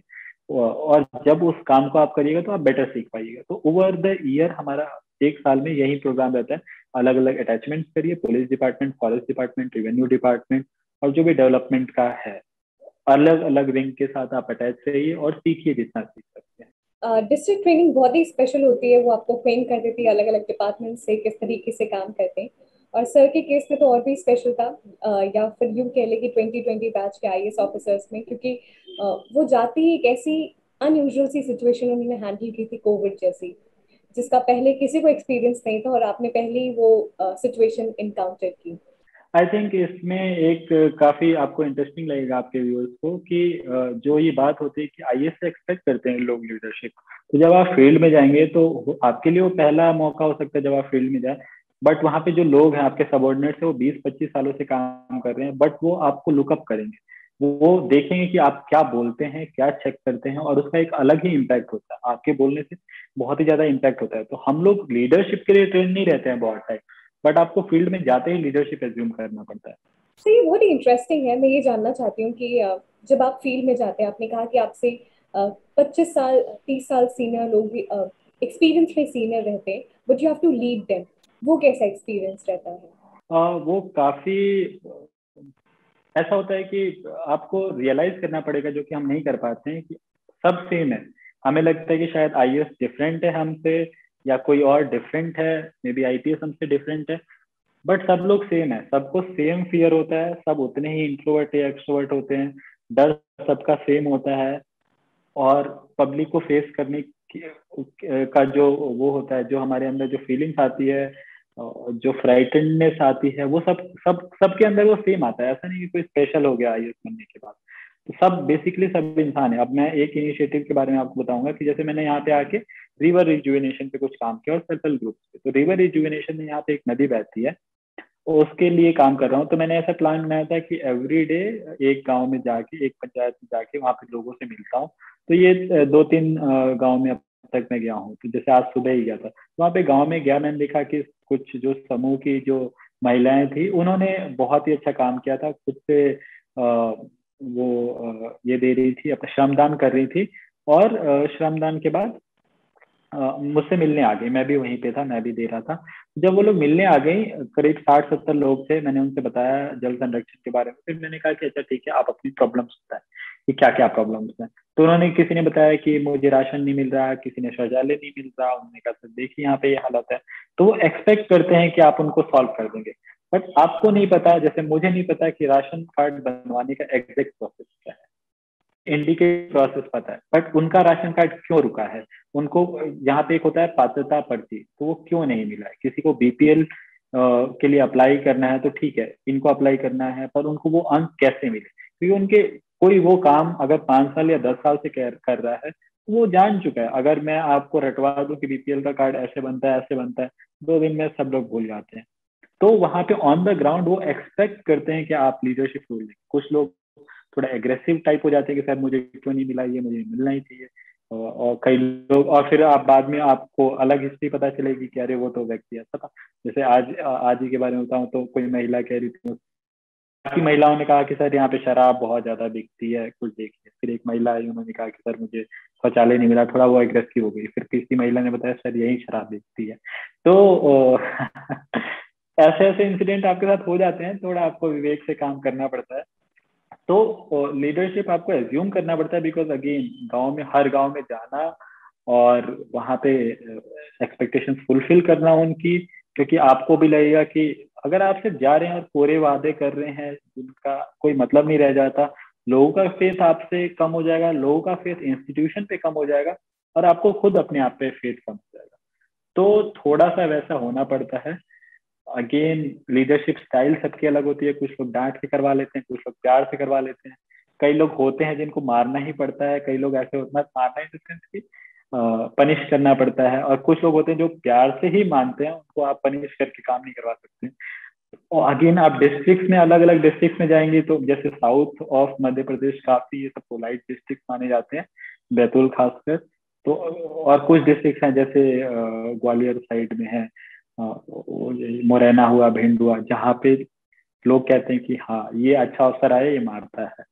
और जब उस काम को आप करिएगा तो आप बेटर सीख पाइएगा। तो ओवर द ईयर हमारा एक साल में यही प्रोग्राम रहता है। अलग अलग अटैचमेंट करिए, police department, forest department, revenue department, और जो भी डेवलपमेंट का है, अलग अलग विंग के साथ आप अटैच रहिए और सीखिए जितना सीख सकते हैं। डिस्ट्रिक्ट ट्रेनिंग बहुत ही स्पेशल होती है, वो आपको ट्रेन कर देती है अलग अलग डिपार्टमेंट से किस तरीके से काम करते हैं। और सर के केस में तो और भी स्पेशल था, या फिर यूं कह ले कि 2020 बैच के आईएएस ऑफिसर्स में, क्योंकि वो जाती ही एक ऐसी अनयूजुअल सी सिचुएशन उन्होंने हैंडल की थी, कोविड जैसी, जिसका पहले किसी को एक्सपीरियंस नहीं था, और आपने पहले ही वो सिचुएशन इनकाउंटर की। आई थिंक इसमें एक काफी आपको इंटरेस्टिंग लगेगा आपके व्यूअर्स को कि जो ये बात होती है कि आईएएस से एक्सपेक्ट करते हैं लोग लीडरशिप, तो जब आप फील्ड में जाएंगे तो आपके लिए वो पहला मौका हो सकता है जब आप फील्ड में जाए। बट वहाँ पे जो लोग हैं आपके सबॉर्डिनेट्स है, वो 20-25 सालों से काम कर रहे हैं, बट वो आपको लुकअप करेंगे। वो देखेंगे कि आप क्या बोलते हैं, क्या चेक करते हैं, और उसका एक अलग ही इम्पैक्ट होता है। आपके बोलने से बहुत ही ज्यादा इम्पैक्ट होता है। तो हम लोग लीडरशिप के लिए ट्रेन नहीं रहते हैं बहुत टाइम, बट आपको फील्ड में जाते ही लीडरशिप एज्यूम करना पड़ता है। तो ये बहुत ही इंटरेस्टिंग है। मैं ये जानना चाहती हूँ कि जब आप फील्ड में जाते हैं, आपने कहा कि आपसे 25 साल 30 साल सीनियर लोग एक्सपीरियंस में सीनियर रहते हैं, but you have to lead them. वो कैसा एक्सपीरियंस रहता है? वो काफी ऐसा होता है कि आपको रियलाइज करना पड़ेगा, जो कि हम नहीं कर पाते हैं, कि सब सेम है। हमें लगता है कि शायद आईएएस डिफरेंट है हमसे, या कोई और डिफरेंट है, मे बी आईपीएस हमसे डिफरेंट है, बट सब लोग सेम है। सबको सेम फियर होता है, सब उतने ही इंट्रोवर्ट या एक्सट्रोवर्ट होते हैं। डर सबका सेम होता है, और पब्लिक को फेस करने का जो वो होता है, जो हमारे अंदर जो फीलिंग्स आती है, जो फ्राइटननेस आती है, वो सब सब सबके अंदर वो सेम आता है। ऐसा नहीं कि कोई स्पेशल हो गया आईएएस बनने के बाद। तो सब बेसिकली सब इंसान है। अब मैं एक इनिशिएटिव के बारे में आपको बताऊंगा कि जैसे मैंने यहाँ पे आके रिवर रिजुविनेशन पे कुछ काम किया और सर्कल ग्रुप पे। तो रिवर रिजुविनेशन में यहाँ पे एक नदी बहती है, उसके लिए काम कर रहा हूँ। तो मैंने ऐसा प्लान बनाया था कि एवरी डे एक गांव में जाके, एक पंचायत में जाके वहाँ पे लोगों से मिलता हूँ। तो ये 2-3 गांव में अब तक मैं गया हूँ। तो जैसे आज सुबह ही गया था, तो वहाँ पे गांव में गया, मैंने देखा कि कुछ जो समूह की जो महिलाएं थी, उन्होंने बहुत ही अच्छा काम किया था। खुद से वो ये दे रही थी, अपना श्रमदान कर रही थी। और श्रमदान के बाद मुझसे मिलने आ गई। मैं भी वहीं पे था, मैं भी दे रहा था। जब वो लोग मिलने आ गई, करीब 60-70 लोग थे, मैंने उनसे बताया जल संरक्षण के बारे में। फिर मैंने कहा कि अच्छा ठीक है, आप अपनी प्रॉब्लम्स बताएं कि क्या क्या प्रॉब्लम्स हैं। तो उन्होंने, किसी ने बताया कि मुझे राशन नहीं मिल रहा, किसी ने शौचालय नहीं मिल रहा। उन्होंने कहा सर देखिए यहाँ पे ये हालत है। तो वो एक्सपेक्ट करते हैं कि आप उनको सॉल्व कर देंगे, बट आपको नहीं पता, जैसे मुझे नहीं पता कि राशन कार्ड बनवाने का एग्जैक्ट प्रोसेस क्या है। इंडिकेट प्रोसेस पता है, बट उनका राशन कार्ड क्यों रुका है। उनको यहाँ पे एक होता है पात्रता पर्ची, तो वो क्यों नहीं मिला है। किसी को बीपीएल के लिए अप्लाई करना है तो ठीक है, इनको अप्लाई करना है, पर उनको वो अंक कैसे मिले, क्योंकि उनके कोई वो काम अगर 5 साल या 10 साल से कर रहा है, तो वो जान चुका है। अगर मैं आपको रटवा दूं कि बीपीएल का कार्ड ऐसे बनता है, ऐसे बनता है, 2 दिन में सब लोग भूल जाते हैं। तो वहां पे ऑन द ग्राउंड वो एक्सपेक्ट करते हैं कि आप लीडरशिप रोल लें। कुछ लोग थोड़ा एग्रेसिव टाइप हो जाते हैं कि सर मुझे क्यों नहीं मिला, ये मुझे मिलना ही चाहिए। और कई लोग, और फिर आप बाद में आपको अलग हिस्ट्री पता चलेगी कि अरे वो तो व्यक्ति ऐसा था। जैसे आज ही के बारे में बताऊं, तो कोई महिला कह रही थी, बाकी महिलाओं ने कहा कि सर यहाँ पे शराब बहुत ज्यादा बिकती है, कुछ देखिए। फिर एक महिला आई, उन्होंने कहा कि सर मुझे शौचालय नहीं मिला, थोड़ा वो एग्रेसिव हो गई। फिर तीसरी महिला ने बताया सर यही शराब बिकती है। तो ऐसे ऐसे इंसिडेंट आपके साथ हो जाते हैं, थोड़ा आपको विवेक से काम करना पड़ता है। तो लीडरशिप आपको एज्यूम करना पड़ता है, बिकॉज अगेन गांव में, हर गांव में जाना और वहां पे एक्सपेक्टेशंस फुलफिल करना उनकी, क्योंकि आपको भी लगेगा कि अगर आप सिर्फ जा रहे हैं और पूरे वादे कर रहे हैं जिनका कोई मतलब नहीं रह जाता, लोगों का फेथ आपसे कम हो जाएगा, लोगों का फेथ इंस्टीट्यूशन पे कम हो जाएगा, और आपको खुद अपने आप पे फेथ कम हो जाएगा। तो थोड़ा सा वैसा होना पड़ता है। अगेन लीडरशिप स्टाइल सबकी अलग होती है। कुछ लोग डांट के करवा लेते हैं, कुछ लोग प्यार से करवा लेते हैं। कई लोग होते हैं जिनको मारना ही पड़ता है, कई लोग ऐसे होते हैं, मारना ही सेंस की पनिश करना पड़ता है, और कुछ लोग होते हैं जो प्यार से ही मानते हैं, उनको आप पनिश करके काम नहीं करवा सकते। और अगेन आप डिस्ट्रिक्ट में, अलग अलग डिस्ट्रिक्ट में जाएंगे तो जैसे साउथ ऑफ मध्य प्रदेश काफी ये सब पोलाइट डिस्ट्रिक्ट माने जाते हैं, बैतूल खासकर। तो और कुछ डिस्ट्रिक्ट हैं जैसे ग्वालियर साइड में है, मुरैना हुआ, भिंड हुआ, जहाँ पे लोग कहते हैं कि हाँ ये अच्छा अफसर आया, ये मारता है।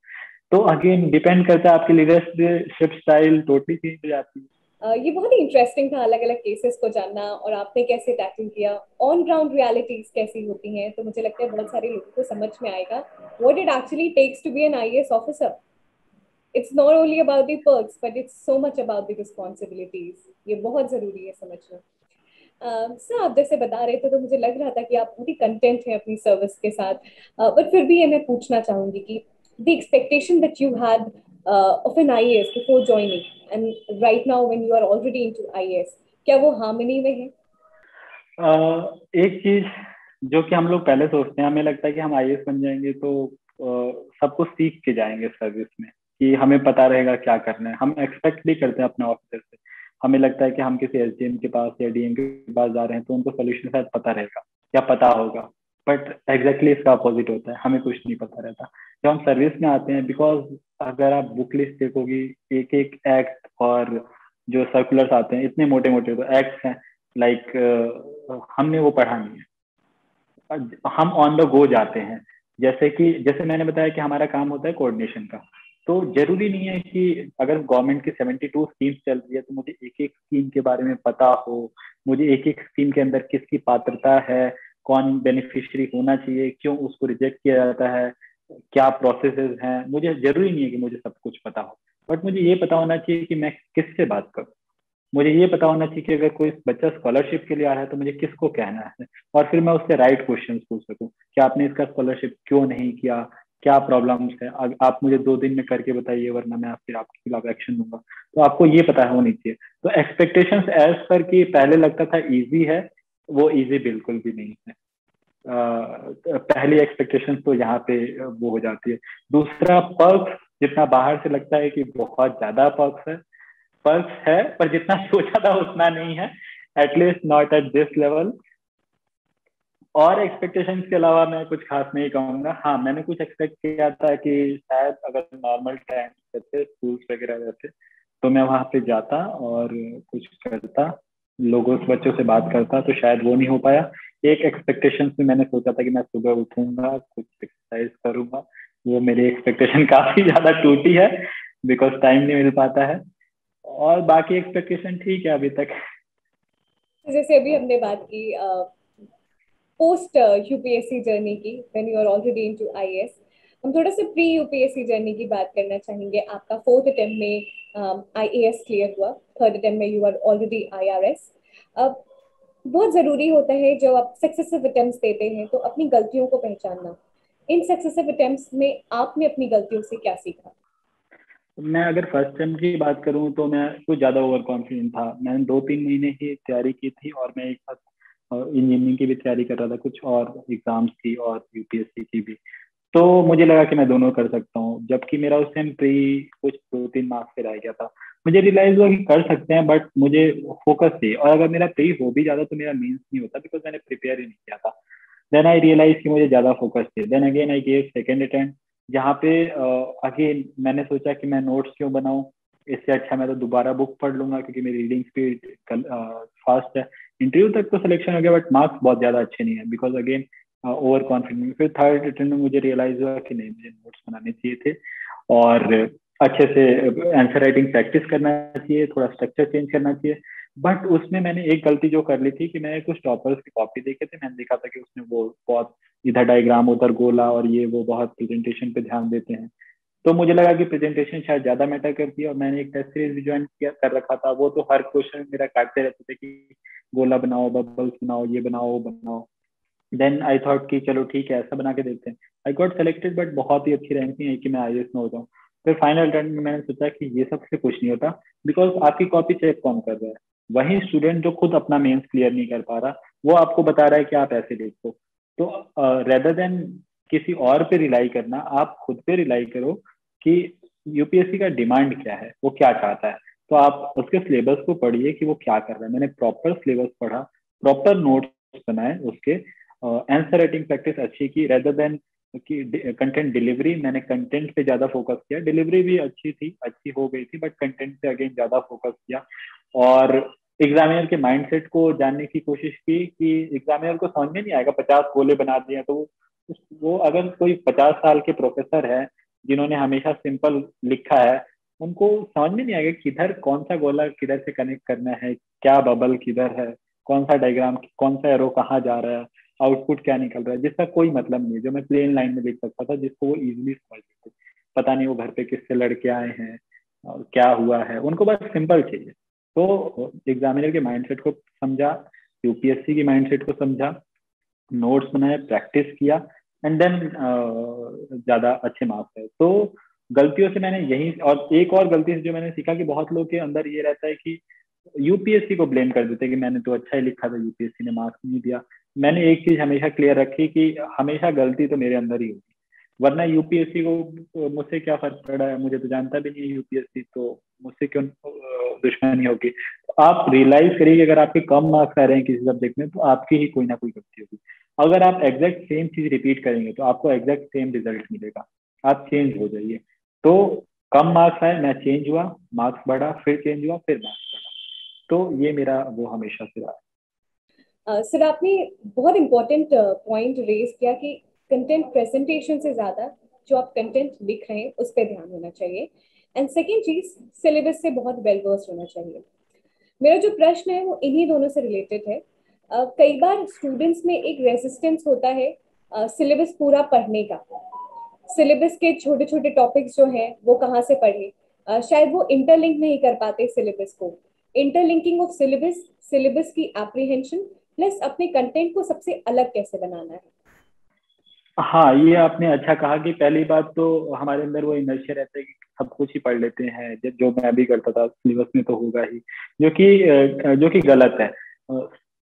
तो अगेन डिपेंड करता है, आपकी लीडरशिप स्टाइल टोटली चेंज हो जाती है। ये बहुत ही इंटरेस्टिंग था अलग अलग केसेस को जानना और आपने कैसे टैकल किया। ऑन ग्राउंड रियलिटीज कैसी होती हैं, तो मुझे लगता है बहुत सारे लोगों को समझ में आएगा what it actually takes to be an IAS officer. It's not only about the perks but it's so much about the responsibilities. ये बहुत जरूरी है समझना। सर आप जैसे बता रहे थे तो मुझे लग रहा था कि आप बहुत ही कंटेंट हैं अपनी सर्विस के साथ, बट फिर भी ये मैं पूछना चाहूंगी कि the expectation that you had of an IAS before joining and right now when you are already into IAS, क्या वो हार्मनी में है? एक चीज जो कि हम लोग पहले सोचते हैं, हमें लगता है कि हम आईएएस बन जाएंगे तो सब कुछ सीख के जाएंगे सर्विस में, कि हमें पता रहेगा क्या करना है। हम एक्सपेक्ट भी करते हैं अपने ऑफिसर से, हमें लगता है कि हम किसी एसडीएम के पास या डीएम के पास जा रहे हैं तो उनको सोल्यूशन शायद पता रहेगा या पता होगा, बट एग्जैक्टली इसका अपोजिट होता है, हमें कुछ नहीं पता रहता जब हम सर्विस में आते हैं। बिकॉज अगर आप बुक लिस्ट देखोगी, एक एक एक्ट और जो सर्कुलर्स आते हैं इतने मोटे मोटे, तो एक्ट्स हैं लाइक हमने वो पढ़ा नहीं है, हम ऑन द गो जाते हैं। जैसे मैंने बताया कि हमारा काम होता है कोऑर्डिनेशन का, तो जरूरी नहीं है कि अगर गवर्नमेंट की 72 स्कीम्स चल रही है तो मुझे एक एक स्कीम के बारे में पता हो, मुझे एक एक स्कीम के अंदर किसकी पात्रता है, कौन बेनिफिशियरी होना चाहिए, क्यों उसको रिजेक्ट किया जाता है, क्या प्रोसेसेस हैं। मुझे जरूरी नहीं है कि मुझे सब कुछ पता हो, बट मुझे ये पता होना चाहिए कि मैं किससे बात करूं। मुझे ये पता होना चाहिए कि अगर कोई बच्चा स्कॉलरशिप के लिए आ रहा है तो मुझे किसको कहना है, और फिर मैं उससे राइट क्वेश्चंस पूछ सकूं कि आपने इसका स्कॉलरशिप क्यों नहीं किया, क्या प्रॉब्लम्स है, आप मुझे 2 दिन में करके बताइए वरना मैं फिर आपके खिलाफ एक्शन लूंगा। तो आपको ये पता होनी चाहिए। तो एक्सपेक्टेशंस एज पर कि पहले लगता था इजी है, वो इजी बिल्कुल भी नहीं है। पहली एक्सपेक्टेशन तो यहाँ पे वो हो जाती है। दूसरा, पर्क्स जितना बाहर से लगता है कि बहुत ज्यादा पर्क्स है, पर जितना सोचा था उतना नहीं है, at least not at this level. और एक्सपेक्टेशंस के अलावा मैं कुछ खास नहीं कहूंगा। हाँ, मैंने कुछ एक्सपेक्ट किया था कि शायद अगर नॉर्मल टाइम रहते, स्कूल्स वगैरह रहते, तो मैं वहां पे जाता और कुछ करता, लोगों से, बच्चों से बात करता, तो शायद वो नहीं हो पाया। एक एक्सपेक्टेशन में मैंने सोचा था कि मैं सुबह उठूंगा, कुछ एक्सरसाइज करूंगा, वो मेरी एक्सपेक्टेशन काफी ज्यादा टूटी है, बिकॉज टाइम नहीं मिल पाता है। और बाकी एक्सपेक्टेशन ठीक है अभी तक। तो जैसे अभी हमने बात की पोस्ट यूपीएससी जर्नी की, when you are already into IAS, हम थोड़ा सा प्री यूपीएससी जर्नी की बात करना चाहेंगे। आपका फोर्थ अटेम्प्ट में आईएएस क्लियर हुआ, थर्ड अटेम्प्ट में यू आर ऑलरेडी आईआरएस। अब बहुत जरूरी होता है जब आप सक्सेसिव अटेम्प्ट्स देते हैं तो अपनी गलतियों को पहचानना। इन सक्सेसिव अटेम्प्ट्स में आपने अपनी गलतियों से क्या सीखा? मैं अगर फर्स्ट टाइम की बात करूं तो मैं कुछ ज्यादा ओवर कॉन्फिडेंट था। मैंने 2-3 महीने ही तैयारी की थी, और मैं एक साथ इंजीनियरिंग की भी तैयारी कर रहा था, कुछ और एग्जाम्स की और यूपीएससी की भी। तो मुझे लगा कि मैं दोनों कर सकता हूँ, जबकि मेरा उस टाइम प्री कुछ 2-3 मार्क्स पे रह गया था। मुझे रियलाइज हुआ कि कर सकते हैं, बट मुझे फोकस चाहिए, और अगर मेरा प्री हो भी ज्यादा तो मेरा मेंस नहीं होता, बिकॉज मैंने प्रिपेयर ही नहीं किया था। देन आई रियलाइज कि मुझे ज्यादा फोकस चाहिए। Then again I gave second attempt, जहाँ पे अगेन मैंने सोचा कि मैं नोट्स क्यों बनाऊं, इससे अच्छा मैं तो दोबारा बुक पढ़ लूंगा, क्योंकि मेरी रीडिंग स्पीड फास्ट है। इंटरव्यू तक तो सिलेक्शन हो गया, बट मार्क्स बहुत ज्यादा अच्छे नहीं है, बिकॉज अगेन ओवर कॉन्फिडेंस। फिर थर्ड अटेम्प्ट में मुझे रियलाइज हुआ कि नहीं, मुझे नोट्स बनाने चाहिए थे, और अच्छे से आंसर राइटिंग प्रैक्टिस करना चाहिए, थोड़ा स्ट्रक्चर चेंज करना चाहिए। बट उसमें मैंने एक गलती जो कर ली थी कि मैंने कुछ टॉपर्स की कॉपी देखे थे, मैंने देखा था कि उसमें वो बहुत इधर डायग्राम उधर गोला और ये वो बहुत प्रेजेंटेशन पे ध्यान देते हैं। तो मुझे लगा कि प्रेजेंटेशन शायद ज्यादा मैटर करती है, और मैंने एक टेस्ट सीरीज भी ज्वाइन किया कर रखा था, वो तो हर क्वेश्चन मेरा काटते रहते थे कि गोला बनाओ, बबल्स बनाओ, ये बनाओ, वो बनाओ। देन आई थॉट कि चलो ठीक है, ऐसा बना के देखते हैं। आई गॉट सेलेक्टेड, बट बहुत ही अच्छी रैंक नहीं है कि मैं आईएएस में हो जाऊँ। फिर फाइनल अटेम्प्ट में मैंने सोचा कि ये सबसे कुछ नहीं होता, बिकॉज आपकी कॉपी चेक कौन कर रहा है? वही स्टूडेंट जो खुद अपना मेंस क्लियर नहीं कर पा रहा, वो आपको बता रहा है कि आप ऐसे देखो। तो रेदर देन किसी और पे रिलाई करना, आप खुद पे रिलाई करो कि यूपीएससी का डिमांड क्या है, वो क्या चाहता है। तो आप उसके सिलेबस को पढ़िए कि वो क्या कर रहा है। मैंने प्रॉपर सिलेबस पढ़ा, प्रॉपर नोट्स बनाए उसके, आंसर राइटिंग प्रैक्टिस अच्छी की, रेदर देन कि कंटेंट डिलीवरी। मैंने कंटेंट पे ज्यादा फोकस किया, डिलीवरी भी अच्छी थी, अच्छी हो गई थी, बट कंटेंट पे अगेन ज्यादा फोकस किया। और एग्जामिनर के माइंडसेट को जानने की कोशिश की कि एग्जामिनर को समझ में नहीं आएगा 50 गोले बना दिए तो वो अगर कोई 50 साल के प्रोफेसर है जिन्होंने हमेशा सिंपल लिखा है, उनको समझ में नहीं आएगा किधर कौन सा गोला किधर से कनेक्ट करना है, क्या बबल किधर है, कौन सा डायग्राम, कौन सा एरो कहाँ जा रहा है, आउटपुट क्या निकल रहा है, जिसका कोई मतलब नहीं है, जो मैं प्लेन लाइन में लिख सकता था जिसको वो इजिली समझ सकते। पता नहीं वो घर पे किससे लड़के आए हैं और क्या हुआ है, उनको बस सिंपल चाहिए। तो एग्जामिनर के माइंडसेट को समझा, यूपीएससी की माइंडसेट को समझा, नोट्स बनाए, प्रैक्टिस किया, एंड देन ज्यादा अच्छे मार्क्स है। तो गलतियों से मैंने यही, और एक और गलती से जो मैंने सीखा कि बहुत लोग के अंदर ये रहता है कि यूपीएससी को ब्लेम कर देते हैं कि मैंने तो अच्छा ही लिखा था, यूपीएससी ने मार्क्स नहीं दिया। मैंने एक चीज हमेशा क्लियर रखी कि हमेशा गलती तो मेरे अंदर ही होगी, वरना यूपीएससी को मुझसे क्या फर्क पड़ा है, मुझे तो जानता भी नहीं है यूपीएससी, तो मुझसे क्यों दुश्मनी होगी। तो आप रियलाइज करिए कि अगर आपके कम मार्क्स आ रहे हैं किसी सब्जेक्ट में तो आपकी ही कोई ना कोई गलती होगी। अगर आप एग्जैक्ट सेम चीज रिपीट करेंगे तो आपको एग्जैक्ट सेम रिजल्ट मिलेगा। आप चेंज हो जाइए। तो कम मार्क्स आए, मैं चेंज हुआ, मार्क्स बढ़ा, फिर चेंज हुआ, फिर मार्क्स बढ़ा। तो ये मेरा वो हमेशा से रहा सर आपने बहुत इंपॉर्टेंट पॉइंट रेज किया कि कंटेंट प्रेजेंटेशन से ज्यादा जो आप कंटेंट लिख रहे हैं उस पर ध्यान होना चाहिए। एंड सेकेंड चीज, सिलेबस से बहुत वेल वर्स होना चाहिए। मेरा जो प्रश्न है वो इन्हीं दोनों से रिलेटेड है। कई बार स्टूडेंट्स में एक रेजिस्टेंस होता है सिलेबस पूरा पढ़ने का। सिलेबस के छोटे छोटे टॉपिक्स जो हैं वो कहाँ से पढ़े, शायद वो इंटरलिंक नहीं कर पाते सिलेबस को। इंटरलिंकिंग ऑफ सिलेबस, सिलेबस की एप्रीहेंशन प्लस अपने कंटेंट को सबसे अलग कैसे बनाना है। है। हाँ, ये आपने अच्छा कहा कि पहली बात तो हमारे अंदर वो इनर्शिया रहता है कि सब कुछ ही पढ़ लेते हैं, जो मैं भी करता था, सिलेबस में तो होगा ही, जो कि गलत है।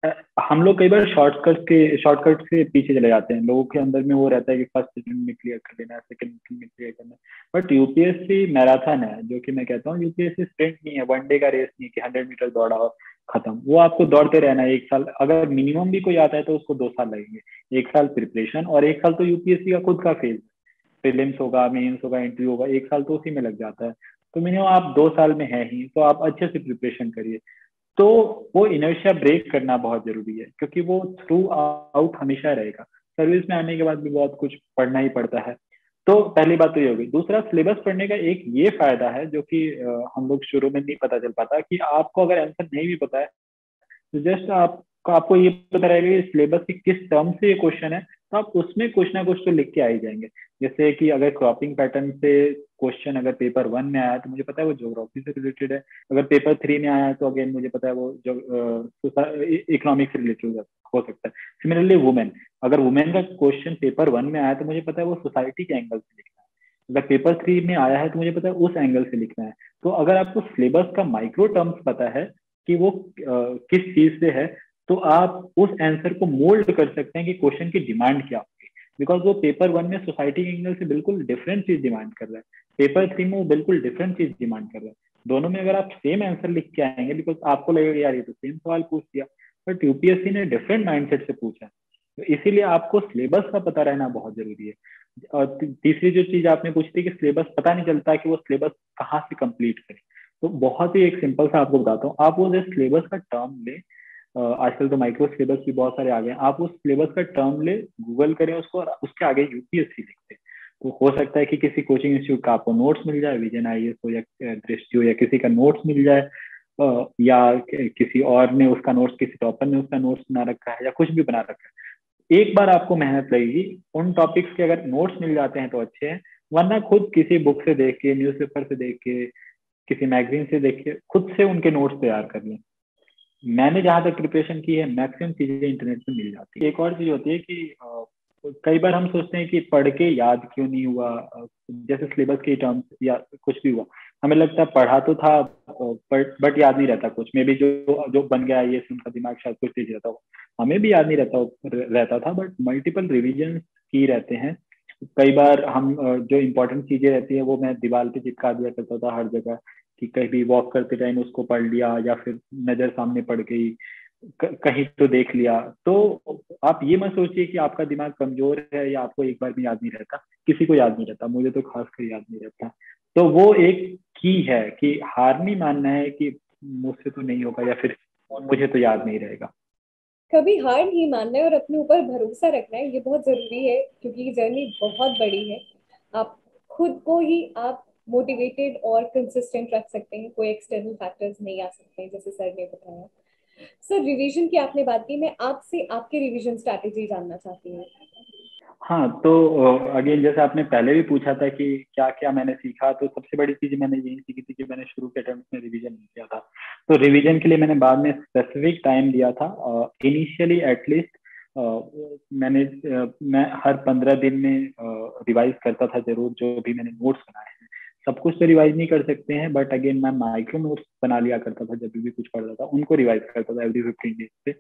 अ, हम लोग कई बार शॉर्टकट से पीछे चले जाते हैं। लोगों के अंदर में वो रहता है कि फर्स्ट अटेम्प्ट में क्लियर कर लेना है, सेकंड अटेम्प्ट में क्लियर करना है। बट यूपीएससी मैराथन है, जो कि मैं कहता हूँ यूपीएससी स्प्रिंट नहीं है, वनडे का रेस नहीं है कि 100 मीटर दौड़ा खत्म। वो आपको दौड़ते रहना है 1 साल, अगर मिनिमम भी कोई आता है तो उसको 2 साल लगेंगे। 1 साल प्रिपरेशन और 1 साल तो यूपीएससी का खुद का फेज, प्रीलिम्स होगा, मेंस होगा, इंटरव्यू होगा, 1 साल तो उसी में लग जाता है। तो मिनिमम आप 2 साल में है ही, तो आप अच्छे से प्रिपरेशन करिए। तो वो इनर्शिया ब्रेक करना बहुत जरूरी है, क्योंकि वो थ्रू आउट हमेशा रहेगा। सर्विस में आने के बाद भी बहुत कुछ पढ़ना ही पड़ता है। तो पहली बात तो ये होगी। दूसरा, सिलेबस पढ़ने का एक ये फायदा है जो कि हम लोग शुरू में नहीं पता चल पाता, कि आपको अगर आंसर नहीं भी पता है तो जस्ट आपको ये पता रहेगा कि सिलेबस के किस टर्म से ये क्वेश्चन है, तो आप उसमें कुछ ना कुछ तो लिख के आ ही जाएंगे। जैसे कि अगर क्रॉपिंग पैटर्न से क्वेश्चन अगर पेपर 1 में आया तो मुझे पता है वो ज्योग्राफी से रिलेटेड है। अगर पेपर 3 में आया तो अगेन मुझे पता है वो जो इकोनॉमिक्स से रिलेटेड हो सकता है। सिमिलरली वुमेन, अगर वुमेन का क्वेश्चन पेपर 1 में आया तो मुझे पता है वो सोसाइटी के एंगल से लिखना है। अगर पेपर 3 में आया है तो मुझे पता है उस एंगल से लिखना है। तो अगर आपको सिलेबस का माइक्रो टर्म्स पता है कि वो किस चीज से है, तो आप उस आंसर को मोल्ड कर सकते हैं कि क्वेश्चन की डिमांड क्या होगी। बिकॉज वो पेपर 1 में सोसाइटी के एंगल से बिल्कुल डिफरेंट चीज डिमांड कर रहा है, पेपर 3 में वो बिल्कुल डिफरेंट चीज डिमांड कर रहा है। दोनों में अगर आप सेम आंसर लिख के आएंगे, बिकॉज आपको लगेगा यार ये तो सेम सवाल पूछ दिया, बट यूपीएससी ने डिफरेंट माइंडसेट से पूछा है। तो इसीलिए आपको सिलेबस का पता रहना बहुत जरूरी है। और तीसरी जो चीज आपने पूछी थी कि सिलेबस पता नहीं चलता कि वो सिलेबस कहाँ से कंप्लीट करें, तो बहुत ही एक सिंपल सा आपको बताता हूँ। आप वो जस्ट सिलेबस का टर्म ले, आजकल तो माइक्रो सिलेबस भी बहुत सारे आ गए हैं, आप उस सिलेबस का टर्म ले, गूगल करें उसको और उसके आगे यूपीएससी लिख दें। तो हो सकता है कि किसी कोचिंग इंस्टीट्यूट का आपको नोट्स मिल जाए, विजन आईएएस हो या दृष्टि हो, या किसी का नोट्स मिल जाए, या किसी और ने उसका नोट्स, किसी टॉपर ने उसका नोट्स बना रखा है, या कुछ भी बना रखा है। एक बार आपको मेहनत लगेगी, उन टॉपिक्स के अगर नोट्स मिल जाते हैं तो अच्छे हैं, वरना खुद किसी बुक से देख के, न्यूज़पेपर से देख के, किसी मैगजीन से देख के खुद से उनके नोट्स तैयार कर लें। मैंने जहां तक प्रिपरेशन की है, मैक्सिमम चीजें इंटरनेट पे मिल जाती है। एक और चीज होती है कि कई बार हम सोचते हैं कि पढ़ के याद क्यों नहीं हुआ, जैसे सिलेबस के टर्म्स या कुछ भी हुआ, हमें लगता है पढ़ा तो था बट याद नहीं रहता कुछ। मे बी जो जो बन गया ये उनका दिमाग शायद कुछ तेज रहता हो, हमें भी याद नहीं रहता था, बट मल्टीपल रिविजन की रहते हैं कई बार हम जो इम्पोर्टेंट चीजें रहती है वो मैं दीवार पे चिपका दिया करता था हर जगह, कि कहीं भी वॉक करते टाइम उसको पढ़ लिया, या फिर नजर सामने पड़ गई, कहीं तो देख लिया। तो आप ये मत सोचिए कि आपका दिमाग कमजोर है या आपको एक बार भी याद नहीं रहता, किसी को याद नहीं रहता, मुझे तो खास कर याद नहीं रहता। तो वो एक की है कि हार नहीं मानना है कि मुझसे तो नहीं होगा, या फिर मुझे तो याद नहीं रहेगा। कभी हार नहीं मानना है और अपने ऊपर भरोसा रखना है, ये बहुत जरूरी है क्योंकि ये जर्नी बहुत बड़ी है। आप खुद को ही आप मोटिवेटेड और कंसिस्टेंट रख सकते हैं, कोई एक्सटर्नल फैक्टर्स नहीं आ सकते हैं, जैसे सर ने बताया। सर, रिवीजन की आपने बात की, मैं आपसे आपकी रिवीजन स्ट्रैटेजी जानना चाहती हूँ। हाँ, तो अगेन जैसे आपने पहले भी पूछा था कि क्या क्या मैंने सीखा, तो सबसे बड़ी चीज मैंने यही सीखी थी कि मैंने शुरू के अटेम्प्ट में रिवीजन नहीं किया था। तो रिवीजन के लिए मैंने बाद में स्पेसिफिक टाइम दिया था। इनिशियली एटलीस्ट मैं हर 15 दिन में रिवाइज करता था जरूर, जो भी मैंने नोट्स बनाए हैं। सब कुछ तो रिवाइज नहीं कर सकते हैं, बट अगेन मैं माइक्रो नोट्स बना लिया करता था, जब भी कुछ पढ़ता था उनको रिवाइज करता था एवरी 15 डेज पे।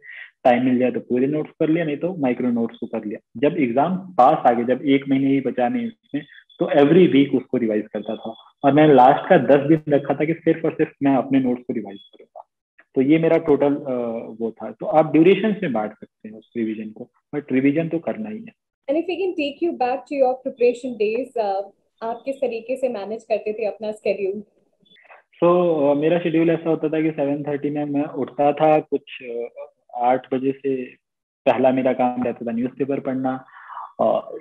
टाइम मिल जाए तो पूरे नोट्स कर लिया, नहीं तो माइक्रो नोट्स को कर लिया। जब एग्जाम पास आ गए, जब एक महीने ही बचा नहीं इसमें, तो एवरी वीक उसको रिवाइज करता था। और मैंने लास्ट का 10 दिन रखा था कि सिर्फ और सिर्फ मैं अपने नोट्स को रिवाइज करूंगा। तो ये मेरा टोटल वो था। तो आप ड्यूरेशन में बांट सकते हैं उस रिवीजन को, बट रिवीजन तो करना ही है। And if you can take you back to your preparation days, आप किस तरीके से मैनेज करते थे अपना स्केड्यूल? मेरा शेड्यूल ऐसा होता था कि 7:30 में मैं उठता था, कुछ 8 बजे से पहला मेरा काम रहता था न्यूज़पेपर पढ़ना।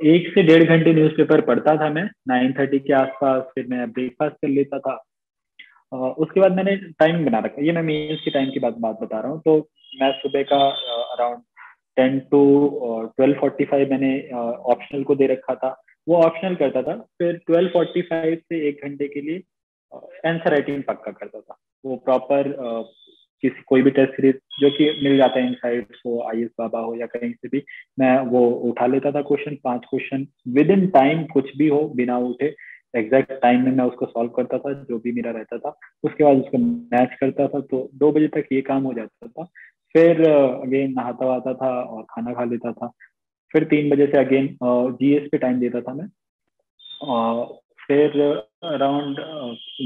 1 से 1.5 घंटे न्यूज़पेपर पढ़ता था मैं 9:30 के आसपास। फिर मैं ब्रेकफास्ट कर लेता था। उसके बाद मैंने टाइम बना रखा, ये मैं मेंस के टाइम की बात बता रहा हूँ। तो मैं सुबह का अराउंड 10 to 12:45 मैंने ऑप्शनल को दे रखा था। वो ऑप्शनल करता था, फिर 12:45 से 1 घंटे के लिए आंसर राइटिंग पक्का करता था। वो प्रॉपर किसी कोई भी टेस्ट सीरीज जो कि मिल जाता है, इनसाइट्स हो, आईएएस बाबा हो, या कहीं से भी, मैं वो उठा लेता था question, 5 question with in time, कुछ भी हो बिना उठे, एग्जैक्ट टाइम में मैं उसको सॉल्व करता था जो भी मेरा रहता था। उसके बाद उसको मैच करता था, तो 2 बजे तक ये काम हो जाता था। फिर अगेन नहाता वहाता था और खाना खा लेता था। फिर 3 बजे से अगेन जीएस पे टाइम देता था मैं। फिर अराउंड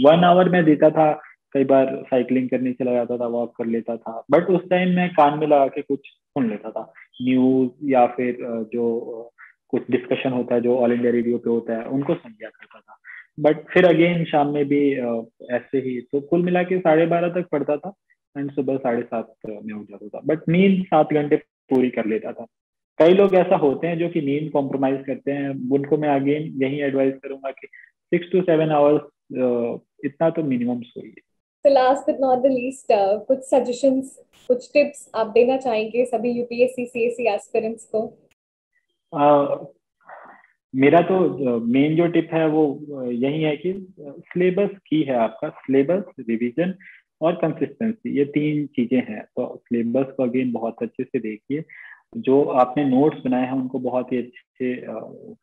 1 आवर में देता था। कई बार साइकिलिंग करने चला जाता था, वॉक कर लेता था, बट उस टाइम मैं कान में लगा के कुछ सुन लेता था, न्यूज या फिर जो कुछ डिस्कशन होता है जो ऑल इंडिया रेडियो पे होता है, उनको सुन लिया करता था। बट फिर अगेन शाम में भी ऐसे ही, तो कुल मिला के 12:30 तक पढ़ता था। एंड सुबह 7:30 में उठ जाता था, बट नींद 7 घंटे पूरी कर लेता था। कई लोग ऐसा होते हैं जो कि नींद कॉम्प्रोमाइज करते हैं, उनको मैं अगेन यही एडवाइस करूंगा कि 6 to 7 आवर्स इतना तो मिनिमम सोइए। तो last but not the least, कुछ सजेशंस, कुछ टिप्स आप देना चाहेंगे सभी यूपीएससी सीएससी एस्पिरेंट्स को? मेरा तो मेन जो टिप है वो यही है कि सिलेबस की है आपका, सिलेबस, रिवीजन और कंसिस्टेंसी, ये 3 चीजें हैं। तो सिलेबस को अगेन बहुत अच्छे से देखिए। जो आपने नोट्स बनाए हैं उनको बहुत ही अच्छे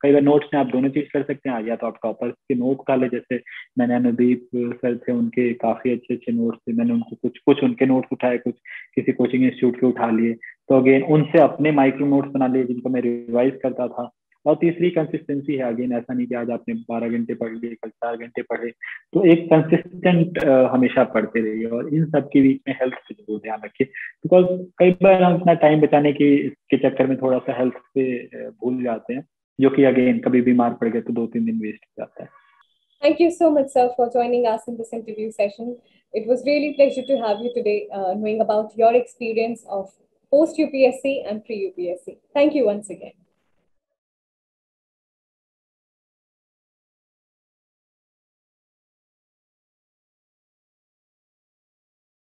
कई बार नोट्स में आप दोनों चीज कर सकते हैं, या तो आप टॉपर्स के नोट उठा ले, जैसे मैंने अनुदीप सर थे, उनके काफी अच्छे अच्छे नोट्स थे, मैंने उनको कुछ कुछ उनके नोट्स उठाए, कुछ किसी कोचिंग इंस्टीट्यूट के उठा लिए। तो अगेन उनसे अपने माइक्रो नोट्स बना लिए जिनको मैं रिवाइज करता था। और तीसरी कंसिस्टेंसी है। अगेन ऐसा नहीं कि आज आपने 12 घंटे पढ़ लिए, कल 4 घंटे पढ़े। तो एक कंसिस्टेंट हमेशा पढ़ते रहिए, और इन सब के बीच में हेल्थ पे जरूर ध्यान रखिए, बिकॉज कई बार हम अपना टाइम बचाने के चक्कर में थोड़ा सा हेल्थ पे भूल जाते हैं, जो कि अगेन कभी बीमार पड़ गए तो 2-3 दिन वेस्ट हो जाता है। Thank you so much, sir, for joining us in this interview session. It was really pleasure to have you today, knowing about your experience of post UPSC and pre UPSC. Thank you once again.